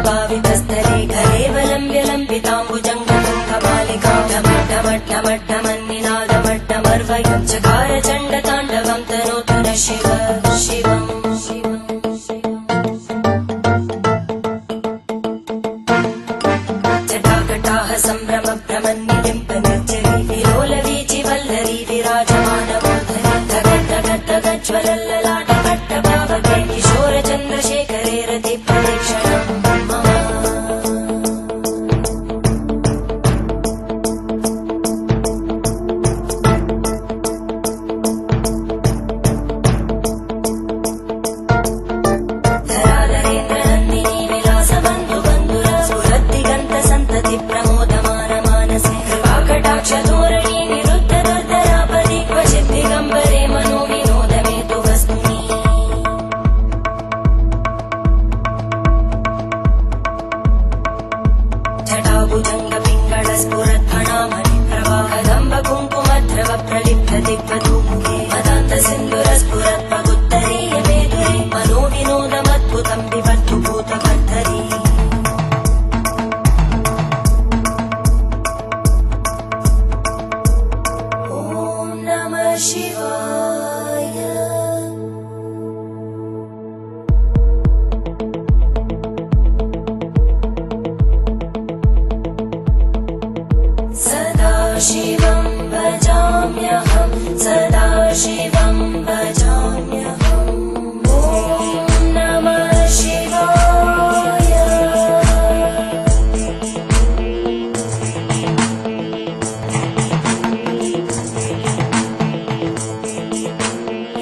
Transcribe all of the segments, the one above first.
भावितस्थले घलेवलम्ब्यलम्बिताम्बुजङ्गमङ्कमालिकामट्टमट्टमट्टमन्निनादमट्टमर्वयं चकार चण्डताण्डवं तनोतु न शिव शिवम् जटाकटाः सम्भ्रम भ्रमन्निलिम्पनिर्जरी विलोलवीचि वल्लरी विराजमानमूर्धनि धगद्धगद्धगज्ज्वलल्ललाटकट्टभावके किशोरचन्द्रशेखरे रतिप्रदक्षिणम् शिवं भजाम्यहं सदा शिवं भजाम्यहम् ॐ नमः शिवाय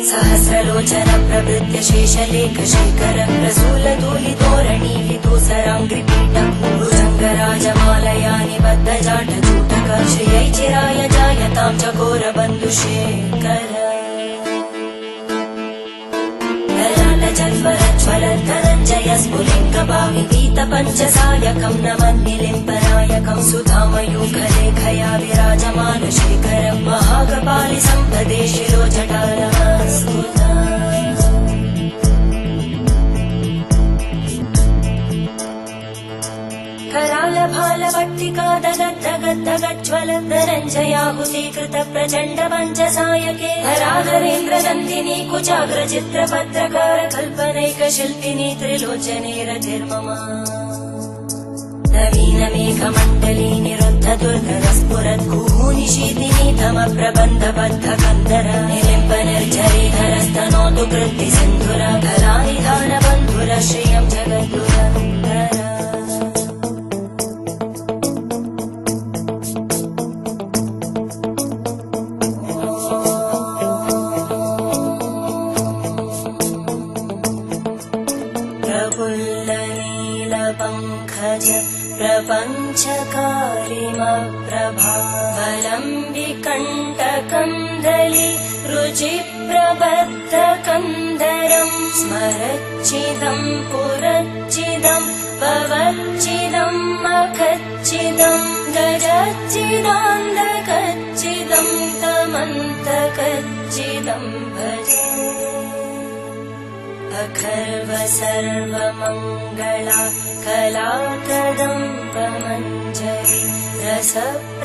सहस्रलोचन प्रवृत्य शेषलेखशेखर प्रसूलधूलितोरणि विदूसराङ्घ्रिपीठं भुजङ्गराजमालया निबद्धजाटजूटक श्रियै चिराय जायतां चकोरबन्धुशेखर ललाटजल्परज्वलद्धनञ्जय स्फुलिङ्गभाविगीतपञ्चसायकं नमन्निलिम्पनायकं सुधामयूखलेखया विराजमानशेखरं महाकपालि सम्पदे शिरोजटानमस्तुता करालभालभट्टिका दगद्धगद्धगज्ज्वलद्धनञ्जयाहुतीकृत प्रचण्ड पञ्चसायके हराधरेन्द्रनन्दिनी कुचाग्रचित्रपत्रकार कल्पनैकशिल्पिनी त्रिलोचने रतिर्मम नवीनमेघमण्डली निरुद्ध दुर्गरस्फुरद्गूनिशीतिनी तमप्रबन्धबद्धकन्दर निलिम्पनिर्झरीधरस्तनोतु कृत्तिसिन्धुर कलानिधानबन्धुर श्रियं जगद्गुरन्दर प्रफुल्लनीलपङ्कज प्रपञ्चकारिमप्रभावलम्बिकण्टकन्दली रुचिप्रबद्धकन्दरं स्मरच्चिदं पुरच्चिदं भवच्चिदं मखच्चिदं गजच्चिदान्धकच्चिदं तमन्तकच्चिदं भजे अखर्व सर्वमङ्गला कलाकदम्बमञ्जरी रसप्रवाहमाधुरी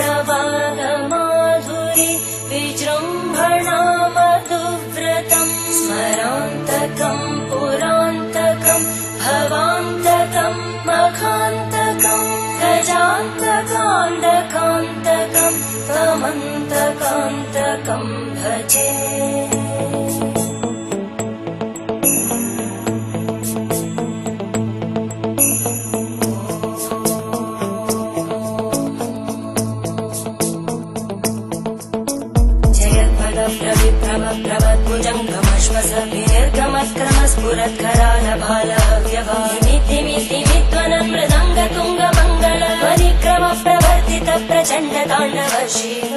विजृम्भणा मधुव्रतं स्मरान्तकं पुरान्तकं भवान्तकं मखान्तकं गजान्तकान्तकान्तकं तमन्तकान्तकं भजे प्रभप्रविप्रभप्रभद्भुजङ्गमश्वसभिर्गमत्क्रमस्फुरत्करालभालव्यवामितिमितिमित्वनमृदङ्गतुङ्गमङ्गल परिक्रमप्रवर्तित प्रचण्डताण्डव शिव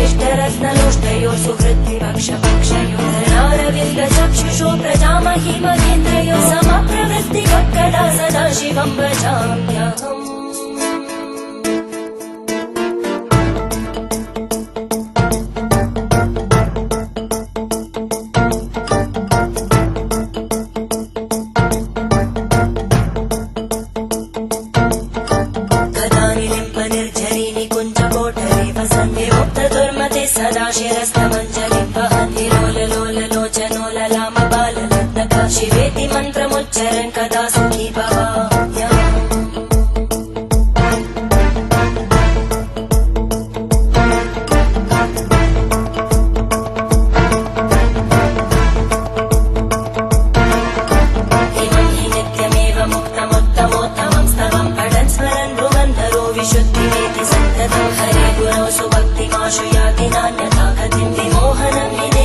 त्रिशक्तिचक्रकल्पयोर्भुजङ्गमौक्तिकस्रजोगरिष्ठरत्नलोष्टयोः सुहृद्विपक्षपक्षयोः धरणारविन्दचक्षुषो प्रजामहिमगेन्द्रयोः समप्रवृत्तिवक्कदा सदा शिवं भजाम्यहम् नामोच्चरन् कदा सुखी भवाम्यहम् विशुद्धिमेति सन्ततं हरे गुरौ सुभक्तिमाशु याति नान्यथा गतिं विमोहनं हि